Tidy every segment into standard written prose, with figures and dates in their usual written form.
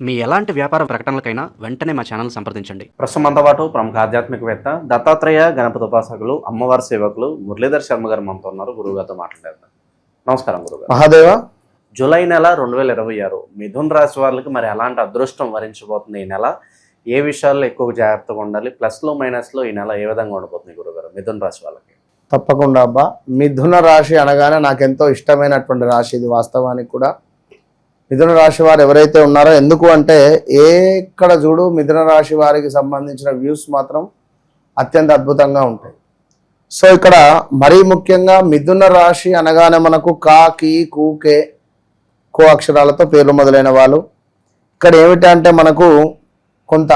మీ ఎలాంటి వ్యాపార ప్రకటనలకైనా వెంటనే మా ఛానల్ సంప్రదించండి. ప్రస్తుతం మనతో పాటు ప్రముఖ ఆధ్యాత్మికవేత్త దత్తాత్రేయ గణపతి ఉపాసకులు అమ్మవారి సేవకులు మురళీధర్ శర్మ గారు మనతో ఉన్నారు. గురువుగారితో మాట్లాడేద్దాం. నమస్కారం గురుగారు. మహాదేవ. జూలై నెల 2026 మిథున్ రాశి వాళ్ళకి మరి ఎలాంటి అదృష్టం వరించబోతుంది ఈ నెల? ఏ విషయాల్లో ఎక్కువ జాగ్రత్తగా ఉండాలి? ప్లస్లో మైనస్లో ఈ నెల ఏ విధంగా ఉండబోతుంది గురుగారు మిథున్ రాశి వాళ్ళకి? తప్పకుండా అబ్బా. మిథున రాశి అనగానే నాకెంతో ఇష్టమైనటువంటి రాశి ఇది. వాస్తవానికి కూడా మిథున రాశి వారు ఎవరైతే ఉన్నారో, ఎందుకు అంటే ఎక్కడ చూడు మిథున రాశి వారికి సంబంధించిన వ్యూస్ మాత్రం అత్యంత అద్భుతంగా ఉంటాయి. సో ఇక్కడ మరీ ముఖ్యంగా మిథున రాశి అనగానే మనకు కా, కీ, కు, కే, కో అక్షరాలతో పేర్లు మొదలైన వాళ్ళు. ఇక్కడ ఏమిటంటే మనకు కొంత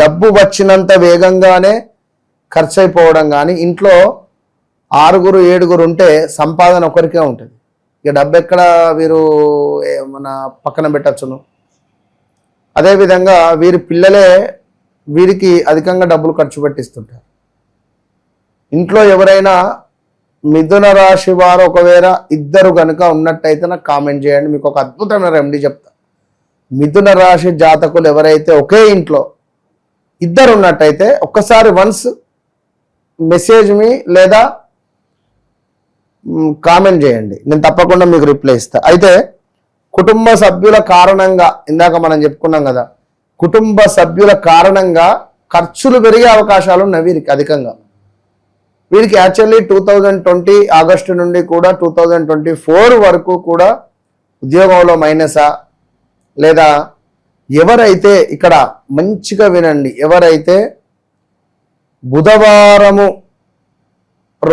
డబ్బు వచ్చినంత వేగంగానే ఖర్చు అయిపోవడం, కానీ ఇంట్లో 6, 7 ఉంటే సంపాదన ఒకరికే ఉంటుంది. ఇక డబ్బు ఎక్కడ వీరు మన పక్కన పెట్టచ్చును. అదేవిధంగా వీరి పిల్లలే వీరికి అధికంగా డబ్బులు ఖర్చు పెట్టిస్తుంటారు. ఇంట్లో ఎవరైనా మిథున రాశి వారు ఒకవేళ ఇద్దరు కనుక ఉన్నట్టయితే నాకు కామెంట్ చేయండి. మీకు ఒక అద్భుతమైన రెమెడీ చెప్తా. మిథున రాశి జాతకులు ఎవరైతే ఒకే ఇంట్లో ఇద్దరు ఉన్నట్టయితే ఒక్కసారి వన్స్ మెసేజ్ మీ లేదా కామెంట్ చేయండి, నేను తప్పకుండా మీకు రిప్లై ఇస్తా. అయితే కుటుంబ సభ్యుల కారణంగా, ఇందాక మనం చెప్పుకున్నాం కదా, కుటుంబ సభ్యుల కారణంగా ఖర్చులు పెరిగే అవకాశాలు ఉన్నాయి వీరికి అధికంగా. వీరికి యాక్చువల్లీ 2020 ఆగస్టు నుండి కూడా 2024 వరకు కూడా ఉద్యోగంలో మైనసా, లేదా ఎవరైతే ఇక్కడ మంచిగా వినండి, ఎవరైతే బుధవారము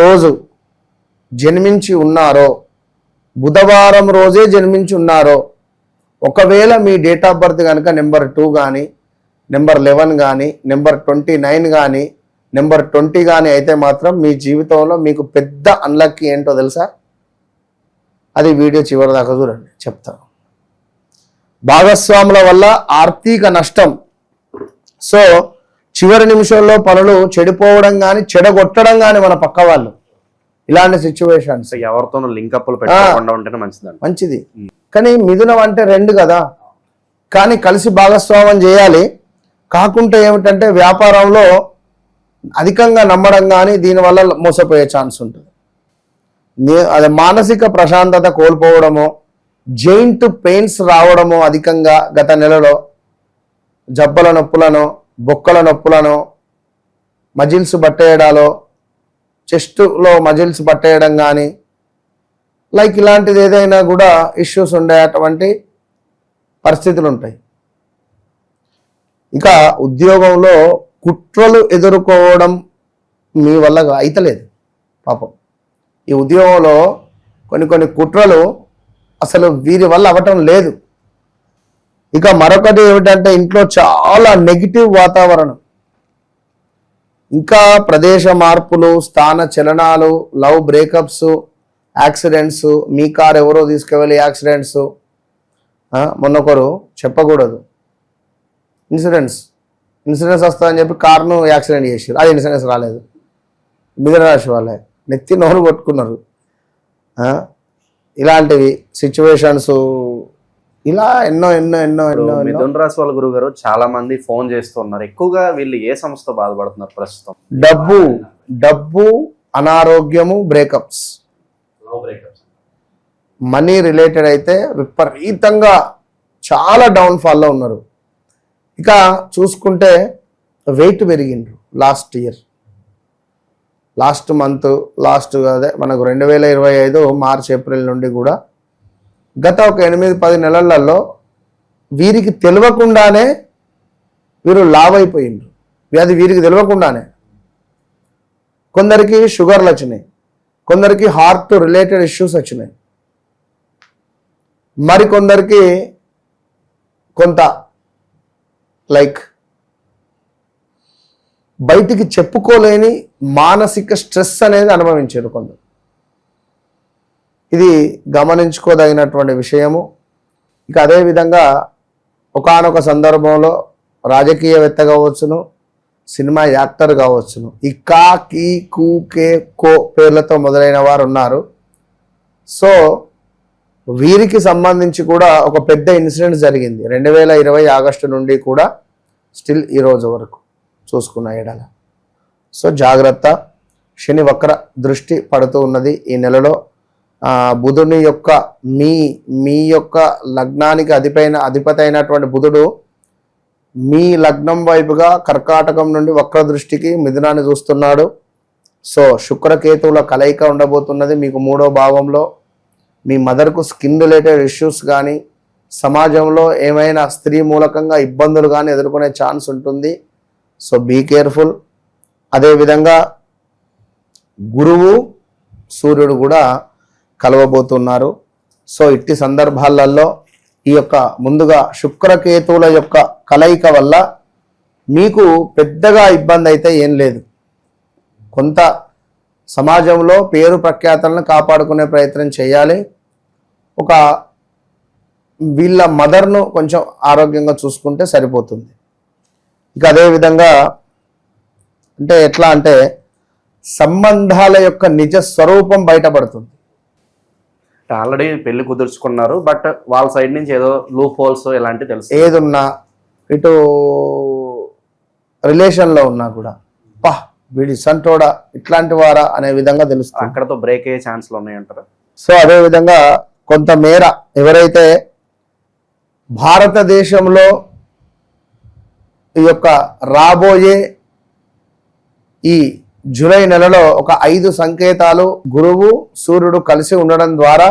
రోజు జన్మించి ఉన్నారో, బుధవారం రోజే జన్మించి ఉన్నారో, ఒకవేళ మీ డేట్ ఆఫ్ బర్త్ కనుక నెంబర్ 2 కానీ, నెంబర్ 11 కానీ, నెంబర్ 29 కానీ, నెంబర్ 20 కానీ అయితే మాత్రం మీ జీవితంలో మీకు పెద్ద అన్లక్కీ ఏంటో తెలుసా? అది వీడియో చివరి దాకా చూడండి, చెప్తాను. భాగస్వాముల వల్ల ఆర్థిక నష్టం. సో చివరి నిమిషంలో పనులు చెడిపోవడం కానీ, చెడగొట్టడం కానీ మన పక్క వాళ్ళు, ఇలాంటి సిచ్యువేషన్స్. ఎవరితోనూ లింకప్లు పెట్టకుండా ఉంటేనే మంచిది. కానీ మిథునం అంటే 2 కదా, కానీ కలిసి భాగస్వామ్యం చేయాలి. కాకుంటే ఏమిటంటే వ్యాపారంలో అధికంగా నమ్మడం కానీ దీనివల్ల మోసపోయే ఛాన్స్ ఉంటుంది. అదే మానసిక ప్రశాంతత కోల్పోవడము, జెయింట్ పెయిన్స్ రావడము అధికంగా గత నెలలో, జబ్బల నొప్పులను, బొక్కల నొప్పులను, మజిల్స్ పట్టేయడాలో, చెస్ట్లో మజిల్స్ పట్టేయడం కానీ, లైక్ ఇలాంటిది ఏదైనా కూడా ఇష్యూస్ ఉండేటువంటి పరిస్థితులు ఉంటాయి. ఇక ఉద్యోగంలో కుట్రలు ఎదుర్కోవడం మీ వల్ల అయితలేదు పాపం. ఈ ఉద్యోగంలో కొన్ని కుట్రలు అసలు వీరి వల్ల అవ్వటం లేదు. ఇక మరొకటి ఏమిటంటే ఇంట్లో చాలా నెగిటివ్ వాతావరణం, ఇంకా ప్రదేశ మార్పులు, స్థాన చలనాలు, లవ్ బ్రేకప్స్, యాక్సిడెంట్స్, మీ కార్ ఎవరో తీసుకువెళ్ళి యాక్సిడెంట్స్. మొన్నొకరు చెప్పకూడదు ఇన్సూరెన్స్ వస్తుందని చెప్పి కార్ను యాక్సిడెంట్ చేసారు, అది ఇన్సూరెన్స్ రాలేదు. మిథున రాశి వాళ్ళే నెత్తి నోరు కొట్టుకున్నారు. ఇలాంటివి సిచ్యువేషన్స్ ఇలా ఎన్నో. మిథున రాశి వాళ్ళ గురువు గారు చాలా మంది ఫోన్ చేస్తున్నారు. ఎక్కువగా వీళ్ళు ఏ సమస్యతో బాధపడుతున్నారు ప్రస్తుతం? డబ్బు, అనారోగ్యము, బ్రేకప్స్, మనీ రిలేటెడ్ అయితే విపరీతంగా చాలా డౌన్ఫాల్లో ఉన్నారు. ఇక చూసుకుంటే వెయిట్ పెరిగిండ్రు లాస్ట్ మంత్, అదే మనకు 2025 మార్చ్, ఏప్రిల్ నుండి కూడా గత ఒక 8-10 నెలలలో వీరికి తెలియకుండానే వీరు లావ్ అయిపోయిండ్రు. అది వీరికి తెలియకుండానే. కొందరికి షుగర్లు వచ్చినాయి, కొందరికి హార్ట్ రిలేటెడ్ ఇష్యూస్ వచ్చినాయి, మరికొందరికి కొంత లైక్ బయటికి చెప్పుకోలేని మానసిక స్ట్రెస్ అనేది అనుభవించారు కొందరు. ఇది గమనించుకోదగినటువంటి విషయము. ఇక అదేవిధంగా ఒకానొక సందర్భంలో రాజకీయవేత్త కావచ్చును, సినిమా యాక్టర్ కావచ్చును, ఈ కా, కీ, కు, కే, కో పేర్లతో మొదలైన వారు ఉన్నారు. సో వీరికి సంబంధించి కూడా ఒక పెద్ద ఇన్సిడెంట్ జరిగింది 2020 ఆగస్టు నుండి కూడా స్టిల్ ఈ రోజు వరకు చూసుకున్న ఎడల. సో జాగ్రత్త, శని వక్ర దృష్టి పడుతూ ఉన్నది ఈ నెలలో. బుధుని యొక్క మీ యొక్క లగ్నానికి అధిపతి అయినటువంటి బుధుడు మీ లగ్నం వైపుగా కర్కాటకం నుండి వక్ర దృష్టికి మిథునాన్ని చూస్తున్నాడు. సో శుక్రకేతువుల కలయిక ఉండబోతున్నది మీకు 3వ భావంలో. మీ మదర్కు స్కిన్ రిలేటెడ్ ఇష్యూస్ కానీ సమాజంలో ఏమైనా స్త్రీ మూలకంగా ఇబ్బందులు కానీ ఎదుర్కొనే ఛాన్స్ ఉంటుంది. So be careful. అదేవిధంగా గురువు సూర్యుడు కూడా కలవబోతున్నారు. సో ఇట్టి సందర్భాలలో ఈ యొక్క ముందుగా శుక్రకేతువుల యొక్క కలయిక వల్ల మీకు పెద్దగా ఇబ్బంది అయితే ఏం లేదు. కొంత సమాజంలో పేరు ప్రఖ్యాతలను కాపాడుకునే ప్రయత్నం చేయాలి. ఒక వీళ్ళ మదర్ను కొంచెం ఆరోగ్యంగా చూసుకుంటే సరిపోతుంది. ఇక అదేవిధంగా అంటే ఎట్లా అంటే సంబంధాల యొక్క నిజ స్వరూపం బయటపడుతుంది. ఆల్రెడీ పెళ్లి కుదుర్చుకున్నారు, బట్ వాళ్ళ సైడ్ నుంచి ఏదో లూప్ హోల్స్ ఇలాంటివి తెలుసు. ఏదున్నా ఇటు రిలేషన్లో ఉన్నా కూడా వీడి సంటోడా ఇట్లాంటి వారా అనే విధంగా తెలుస్తుంది. అక్కడతో బ్రేక్ అయ్యే ఛాన్స్లు ఉన్నాయంటారు. సో అదేవిధంగా కొంతమేర ఎవరైతే భారతదేశంలో ఈ యొక్క రాబోయే ఈ జూలై నెలలో ఒక 5 సంకేతాలు గురువు సూర్యుడు కలిసి ఉండడం ద్వారా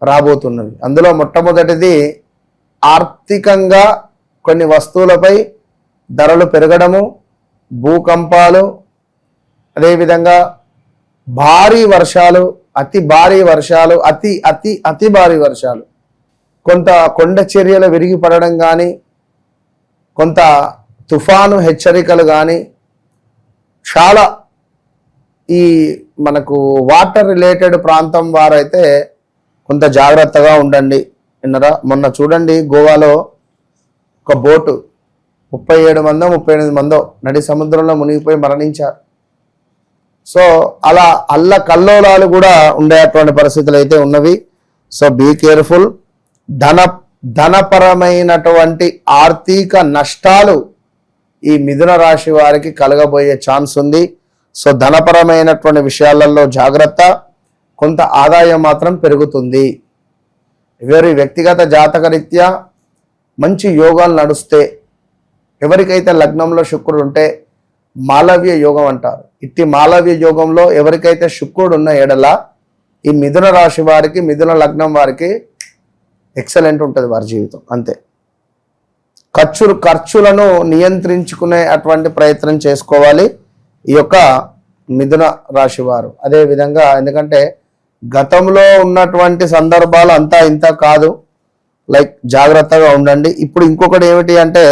రాబోతున్నవి. అందులో మొట్టమొదటిది ఆర్థికంగా కొన్ని వస్తువులపై ధరలు పెరగడము, భూకంపాలు, అదేవిధంగా భారీ వర్షాలు, అతి భారీ వర్షాలు, అతి భారీ వర్షాలు, కొంత కొండ చర్యలు విరిగి పడడం కానీ, కొంత తుఫాను హెచ్చరికలు కానీ, చాలా ఈ మనకు వాటర్ రిలేటెడ్ ప్రాంతం వారైతే కొంత జాగ్రత్తగా ఉండండి. విన్నరా, మొన్న చూడండి గోవాలో ఒక బోటు 37 మందో 38 మందో నడి సముద్రంలో మునిగిపోయి మరణించారు. సో అలా కల్లోలాలు కూడా ఉండేటువంటి పరిస్థితులు అయితే ఉన్నవి. So be careful. ధనపరమైనటువంటి ఆర్థిక నష్టాలు ఈ మిథున రాశి వారికి కలగబోయే ఛాన్స్ ఉంది. సో ధనపరమైనటువంటి విషయాలలో జాగ్రత్త. కొంత ఆదాయం మాత్రం పెరుగుతుంది. ఎవరి వ్యక్తిగత జాతక రీత్యా మంచి యోగాలు నడుస్తే, ఎవరికైతే లగ్నంలో శుక్రుడు ఉంటే మాలవ్య యోగం అంటారు. ఇట్టి మాలవ్య యోగంలో ఎవరికైతే శుక్రుడు ఉన్న ఎడల ఈ మిథున రాశి వారికి, మిథున లగ్నం వారికి ఎక్సలెంట్ ఉంటుంది వారి జీవితం. అంతే. ఖర్చులను నియంత్రించుకునే అటువంటి ప్రయత్నం చేసుకోవాలి ఈ యొక్క మిథున రాశి వారు. అదేవిధంగా ఎందుకంటే గతంలో ఉన్నటువంటి సందర్భాలు అంతా ఇంత కాదు, లైక్ జాగ్రత్తగా ఉండండి. ఇప్పుడు ఇంకొకటి ఏమిటి అంటే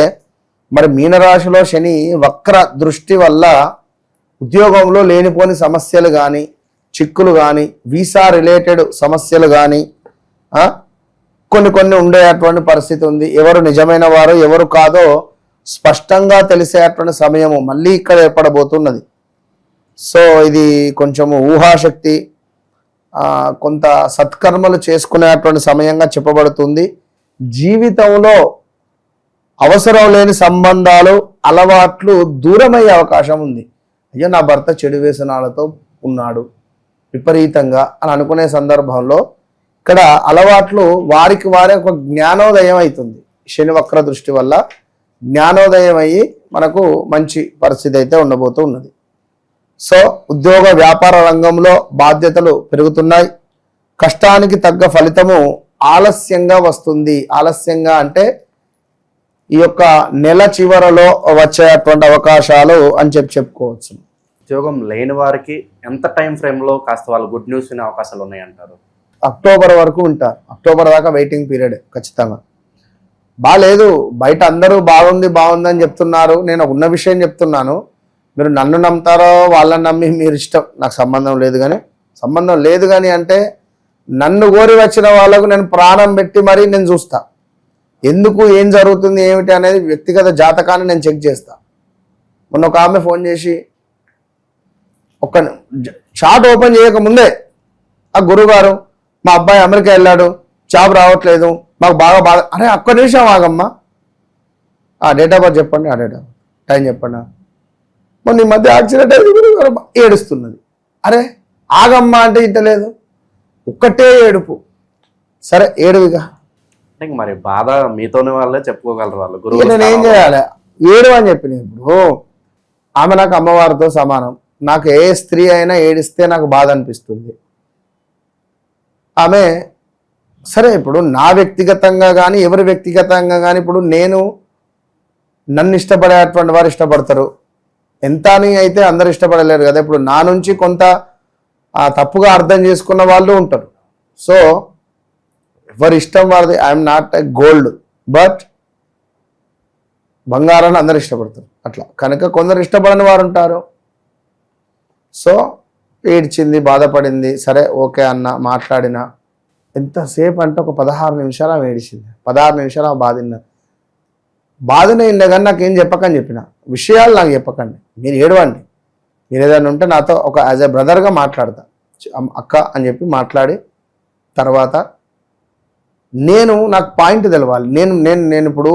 మరి మీనరాశిలో శని వక్ర దృష్టి వల్ల ఉద్యోగంలో లేనిపోని సమస్యలు కానీ, చిక్కులు కానీ, వీసా రిలేటెడ్ సమస్యలు కానీ కొన్ని ఉండేటువంటి పరిస్థితి ఉంది. ఎవరు నిజమైన వారు ఎవరు కాదో స్పష్టంగా తెలిసేటువంటి సమయము మళ్ళీ ఇక్కడ ఏర్పడబోతున్నది. సో ఇది కొంచెము ఊహాశక్తి, కొంత సత్కర్మలు చేసుకునేటువంటి సమయంగా చెప్పబడుతుంది. జీవితంలో అవసరం లేని సంబంధాలు, అలవాట్లు దూరమయ్యే అవకాశం ఉంది. అయ్యో నా భర్త చెడు వ్యసనాలతో ఉన్నాడు విపరీతంగా అని అనుకునే సందర్భంలో ఇక్కడ అలవాట్లు వారికి వారే ఒక జ్ఞానోదయం అవుతుంది. శని వక్ర దృష్టి వల్ల జ్ఞానోదయం అయ్యి మనకు మంచి పరిస్థితి అయితే ఉండబోతూ ఉన్నది. సో ఉద్యోగ వ్యాపార రంగంలో బాధ్యతలు పెరుగుతున్నాయి. కష్టానికి తగ్గ ఫలితము ఆలస్యంగా వస్తుంది. ఆలస్యంగా అంటే ఈ యొక్క నెల చివరలో వచ్చేటువంటి అవకాశాలు అని చెప్పుకోవచ్చు. ఉద్యోగం లేని వారికి ఎంత టైం ఫ్రేమ్లో కాస్త వాళ్ళు గుడ్ న్యూస్ వినే అవకాశాలు ఉన్నాయంటారు? అక్టోబర్ వరకు ఉంటారు. అక్టోబర్ దాకా వెయిటింగ్ పీరియడ్ ఖచ్చితంగా. బాగాలేదు, బయట అందరూ బాగుంది అని చెప్తున్నారు. నేను ఉన్న విషయం చెప్తున్నాను. మీరు నన్ను నమ్ముతారో వాళ్ళని నమ్మి మీరు ఇష్టం, నాకు సంబంధం లేదు కానీ అంటే నన్ను కోరి వచ్చిన వాళ్ళకు నేను ప్రాణం పెట్టి మరీ నేను చూస్తా. ఎందుకు ఏం జరుగుతుంది ఏమిటి అనేది వ్యక్తిగత జాతకాన్ని నేను చెక్ చేస్తా. మొన్న ఒక ఆమె ఫోన్ చేసి ఒక చాట్ ఓపెన్ చేయకముందే, ఆ గురుగారు మా అబ్బాయి అమెరికా వెళ్ళాడు, జాబ్ రావట్లేదు, మాకు బాగా బాధ. అరే ఒక్క నిమిషం ఆగమ్మా, ఆ డేట్ ఆఫ్ బర్త్ చెప్పండి, ఆ డేట్ ఆఫ్ టైం చెప్పండి. మొన్న ఈ మధ్య యాక్సిడెంట్ అయింది, ఏడుస్తున్నది. అరే ఆగమ్మా అంటే ఇంటలేదు, ఒక్కటే ఏడుపు. సరే ఏడువిగా, అంటే ఇంక మరి బాధ మీతోనే వాళ్ళే చెప్పుకోగలరు వాళ్ళు ఇక గురువు నేను ఏం చేయాలి? ఏడు అని చెప్పిన. ఇప్పుడు ఆమె నాకు అమ్మవారితో సమానం. నాకు ఏ స్త్రీ అయినా ఏడిస్తే నాకు బాధ అనిపిస్తుంది. ఆమె సరే, ఇప్పుడు నా వ్యక్తిగతంగా కానీ ఎవరి వ్యక్తిగతంగా కానీ, ఇప్పుడు నన్ను ఇష్టపడేటువంటి వారు ఇష్టపడతారు, ఎంత అని అయితే అందరు ఇష్టపడలేరు కదా. ఇప్పుడు నా నుంచి కొంత తప్పుగా అర్థం చేసుకున్న వాళ్ళు ఉంటారు. సో ఎవరి ఇష్టం వారిది. I'm not a gold, but బంగారాన్ని అందరు ఇష్టపడతారు అట్లా. కనుక కొందరు ఇష్టపడని వారు ఉంటారు. సో ఏడ్చింది, బాధపడింది, సరే ఓకే అన్న, మాట్లాడిన. ఎంతసేపు అంటే ఒక 16 నిమిషాలు ఆమె ఏడిచింది. 16 నిమిషాలు ఆ బాధనే ఇన్న కానీ నాకేం చెప్పకని చెప్పిన. విషయాలు నాకు చెప్పకండి, మీరు ఏడవండి. మీరు ఏదైనా ఉంటే నాతో ఒక యాజ్ ఎ బ్రదర్గా మాట్లాడతా, అక్క అని చెప్పి మాట్లాడి తర్వాత నాకు పాయింట్ తెలవాలి. నేను ఇప్పుడు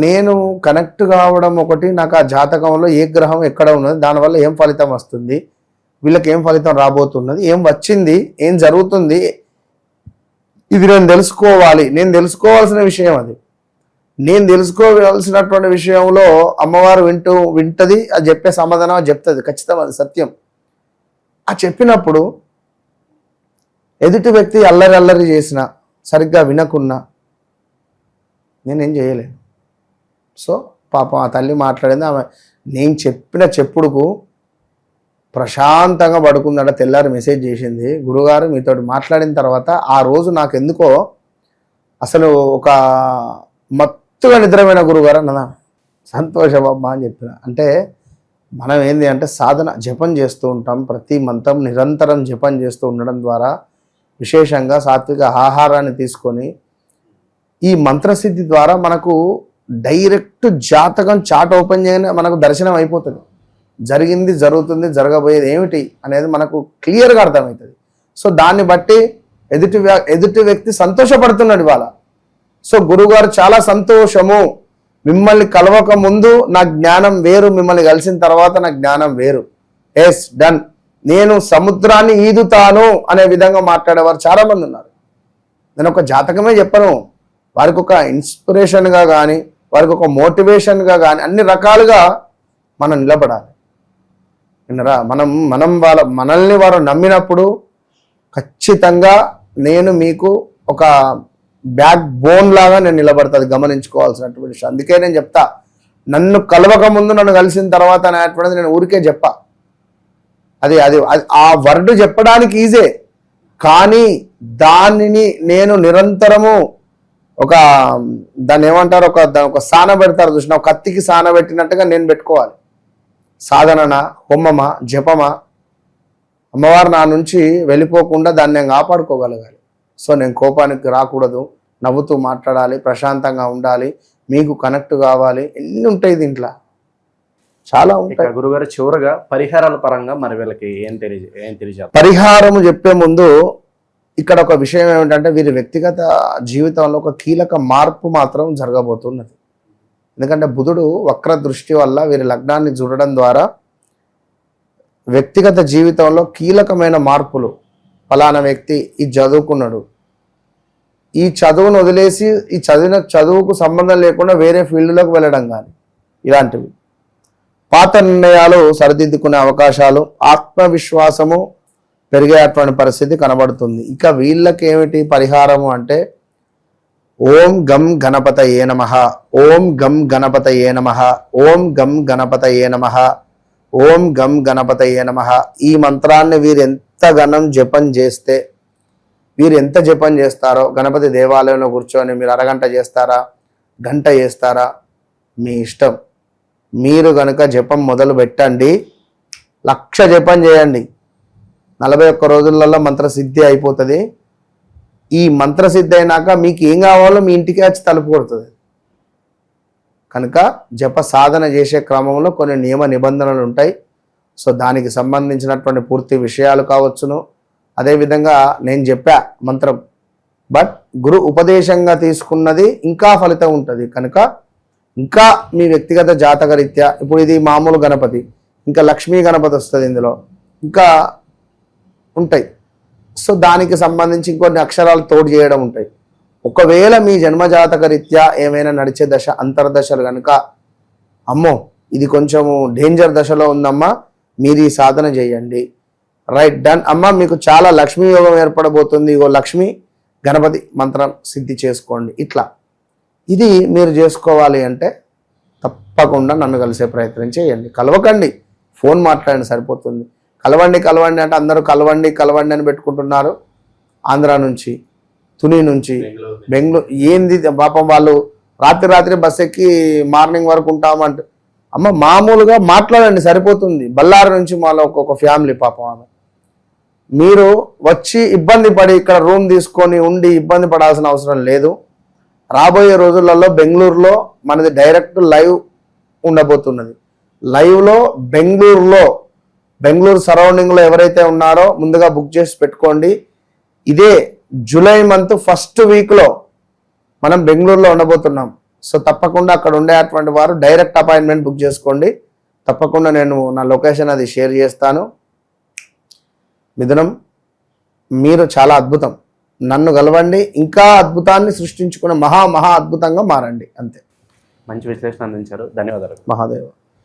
నేను కనెక్ట్ కావడం ఒకటి, నాకు ఆ జాతకంలో ఏ గ్రహం ఎక్కడ ఉన్నది, దానివల్ల ఏం ఫలితం వస్తుంది, వీళ్ళకి ఏం ఫలితం రాబోతున్నది, ఏం వచ్చింది, ఏం జరుగుతుంది, ఇది నేను తెలుసుకోవాలి. నేను తెలుసుకోవాల్సిన విషయం అది. నేను తెలుసుకోవాల్సినటువంటి విషయంలో అమ్మవారు వింటది, అది చెప్పే సమాధానం అది చెప్తుంది, ఖచ్చితం, అది సత్యం. ఆ చెప్పినప్పుడు ఎదుటి వ్యక్తి అల్లరి చేసిన, సరిగ్గా వినకున్నా నేనేం చేయలేను. సో పాపం ఆ తల్లి మాట్లాడింది. ఆమె నేను చెప్పిన చెప్పుడుకు ప్రశాంతంగా పడుకుందట. తెల్లారి మెసేజ్ చేసింది, గురుగారు మీతో మాట్లాడిన తర్వాత ఆ రోజు నాకు ఎందుకో అసలు ఒక మత్తుగా నిద్రమైన గురుగారు అన్నదా. సంతోషమమ్మా అని చెప్పిన. అంటే మనం ఏంది అంటే సాధన జపం చేస్తూ ఉంటాం, ప్రతి మంత్రం నిరంతరం జపం చేస్తూ ఉండడం ద్వారా, విశేషంగా సాత్విక ఆహారాన్ని తీసుకొని ఈ మంత్రసిద్ధి ద్వారా మనకు డైరెక్ట్ జాతకం చాట్ ఓపెన్ చేయగానే మనకు దర్శనం అయిపోతుంది. జరిగింది, జరుగుతుంది, జరగబోయేది ఏమిటి అనేది మనకు క్లియర్గా అర్థమవుతుంది. సో దాన్ని బట్టి ఎదుటి వ్యక్తి సంతోషపడుతున్నాడు ఇవాళ. సో గురువుగారు చాలా సంతోషము, మిమ్మల్ని కలవక ముందు నా జ్ఞానం వేరు, మిమ్మల్ని కలిసిన తర్వాత నా జ్ఞానం వేరు, ఎస్ డన్, నేను సముద్రాన్ని ఈదుతాను అనే విధంగా మాట్లాడేవారు చాలామంది ఉన్నారు. నేను ఒక జాతకమే చెప్పను, వారికి ఒక ఇన్స్పిరేషన్గా కానీ, వారికి ఒక మోటివేషన్గా కానీ, అన్ని రకాలుగా మనం నిలబడాలి. విన్నరా? మనల్ని వారు నమ్మినప్పుడు ఖచ్చితంగా నేను మీకు ఒక బ్యాక్ బోన్ లాగా నేను నిలబడతాది, గమనించుకోవాల్సినటువంటి విషయం. అందుకే నేను చెప్తా, నన్ను కలవక ముందు నన్ను కలిసిన తర్వాత అనేటువంటిది నేను ఊరికే చెప్పా. అది ఆ వర్డ్ చెప్పడానికి ఈజే, కానీ దానిని నేను నిరంతరము దాన్ని ఏమంటారు, ఒక సాన పెడతారు చూసిన, ఒక కత్తికి సాన పెట్టినట్టుగా నేను పెట్టుకోవాలి. సాధననా, హోమమా, జపమా, అమ్మవారు నా నుంచి వెళ్ళిపోకుండా దాన్ని నేను కాపాడుకోగలగాలి. సో నేను కోపానికి రాకూడదు, నవ్వుతూ మాట్లాడాలి, ప్రశాంతంగా ఉండాలి, మీకు కనెక్ట్ కావాలి, ఎన్ని ఉంటాయి దీంట్లో, చాలా ఉంటాయి. గురుగారు చివరగా పరిహారాల పరంగా మరి వీళ్ళకి ఏం తెలియజేస్తారు? పరిహారము చెప్పే ముందు ఇక్కడ ఒక విషయం ఏమిటంటే, వీరి వ్యక్తిగత జీవితంలో ఒక కీలక మార్పు మాత్రం జరగబోతున్నది. ఎందుకంటే బుధుడు వక్ర దృష్టి వల్ల వీరి లగ్నాన్ని చూడడం ద్వారా వ్యక్తిగత జీవితంలో కీలకమైన మార్పులు, ఫలానా వ్యక్తి ఈ చదువుకున్నాడు, ఈ చదువును వదిలేసి ఈ చదువుకు సంబంధం లేకుండా వేరే ఫీల్డ్లోకి వెళ్ళడం కానీ, ఇలాంటివి పాత నిర్ణయాలు సరిదిద్దుకునే అవకాశాలు, ఆత్మవిశ్వాసము పెరిగేటువంటి పరిస్థితి కనబడుతుంది. ఇక వీళ్ళకి ఏమిటి పరిహారము అంటే, ఓం గం గణపతయే నమః, ఓం గం గణపతయే నమః, ఓం గం గణపతయే నమః, ఓం గం గణపతయే నమః. ఈ మంత్రాన్ని వీరు ఎంతగానం జపం చేస్తే, వీరు ఎంత జపం చేస్తారో, గణపతి దేవాలయంలో కూర్చొని మీరు అరగంట చేస్తారా, గంట చేస్తారా, మీ ఇష్టం. మీరు కనుక జపం మొదలు పెట్టండి, 1,00,000 జపం చేయండి, 41 రోజులలో మంత్రసిద్ధి అయిపోతుంది. ఈ మంత్రసిద్ధి అయినాక మీకు ఏం కావాలో మీ ఇంటికి వచ్చి తలుపు కొడుతుంది. కనుక జప సాధన చేసే క్రమంలో కొన్ని నియమ నిబంధనలు ఉంటాయి. సో దానికి సంబంధించినటువంటి పూర్తి విషయాలు కావచ్చును, అదేవిధంగా నేను చెప్పా మంత్రం, బట్ గురు ఉపదేశంగా తీసుకున్నది ఇంకా ఫలితం ఉంటుంది కనుక ఇంకా మీ వ్యక్తిగత జాతక రీత్యా, ఇప్పుడు ఇది మామూలు గణపతి, ఇంకా లక్ష్మీ గణపతి వస్తుంది ఇందులో, ఇంకా ఉంటాయి. సో దానికి సంబంధించి ఇంకొన్ని అక్షరాలు తోడు చేయడం ఉంటాయి. ఒకవేళ మీ జన్మజాతక రీత్యా ఏమైనా నడిచే దశ అంతర్దశలు కనుక అమ్మో ఇది కొంచెము డేంజర్ దశలో ఉందమ్మా, మీరు ఈ సాధన చేయండి, రైట్ డన్ అమ్మ, మీకు చాలా లక్ష్మీ యోగం ఏర్పడబోతుంది, ఇగో లక్ష్మి గణపతి మంత్రం సిద్ధి చేసుకోండి. ఇట్లా ఇది మీరు చేసుకోవాలి అంటే తప్పకుండా నన్ను కలిసే ప్రయత్నం చేయండి. కలవకండి, ఫోన్ మాట్లాడండి సరిపోతుంది. కలవండి కలవండి అంటే అందరూ కలవండి కలవండి అని పెట్టుకుంటున్నారు. ఆంధ్ర నుంచి, తుని నుంచి, బెంగళూరు, ఏంది పాపం వాళ్ళు రాత్రి బస్ ఎక్కి మార్నింగ్ వరకు ఉంటామంటే అమ్మ మామూలుగా మాట్లాడండి సరిపోతుంది. బళ్ళారి నుంచి మాలో ఒక్కొక్క ఫ్యామిలీ పాపం ఆమె, మీరు వచ్చి ఇబ్బంది పడి ఇక్కడ రూమ్ తీసుకొని ఉండి ఇబ్బంది పడాల్సిన అవసరం లేదు. రాబోయే రోజులలో బెంగళూరులో మనది డైరెక్ట్ లైవ్ ఉండబోతున్నది. లైవ్లో బెంగళూరు సరౌండింగ్లో ఎవరైతే ఉన్నారో ముందుగా బుక్ చేసి పెట్టుకోండి. ఇదే జూలై మంత్ ఫస్ట్ వీక్లో మనం బెంగళూరులో ఉండబోతున్నాం. సో తప్పకుండా అక్కడ ఉండేటువంటి వారు డైరెక్ట్ అపాయింట్మెంట్ బుక్ చేసుకోండి. తప్పకుండా నేను నా లొకేషన్ అది షేర్ చేస్తాను. మిథునం, మీరు చాలా అద్భుతం, నన్ను కలవండి, ఇంకా అద్భుతాన్ని సృష్టించుకున్న మహా అద్భుతంగా మారండి. అంతే. మంచి విశ్లేషణ అందించారు, ధన్యవాదాలు. మహాదేవ.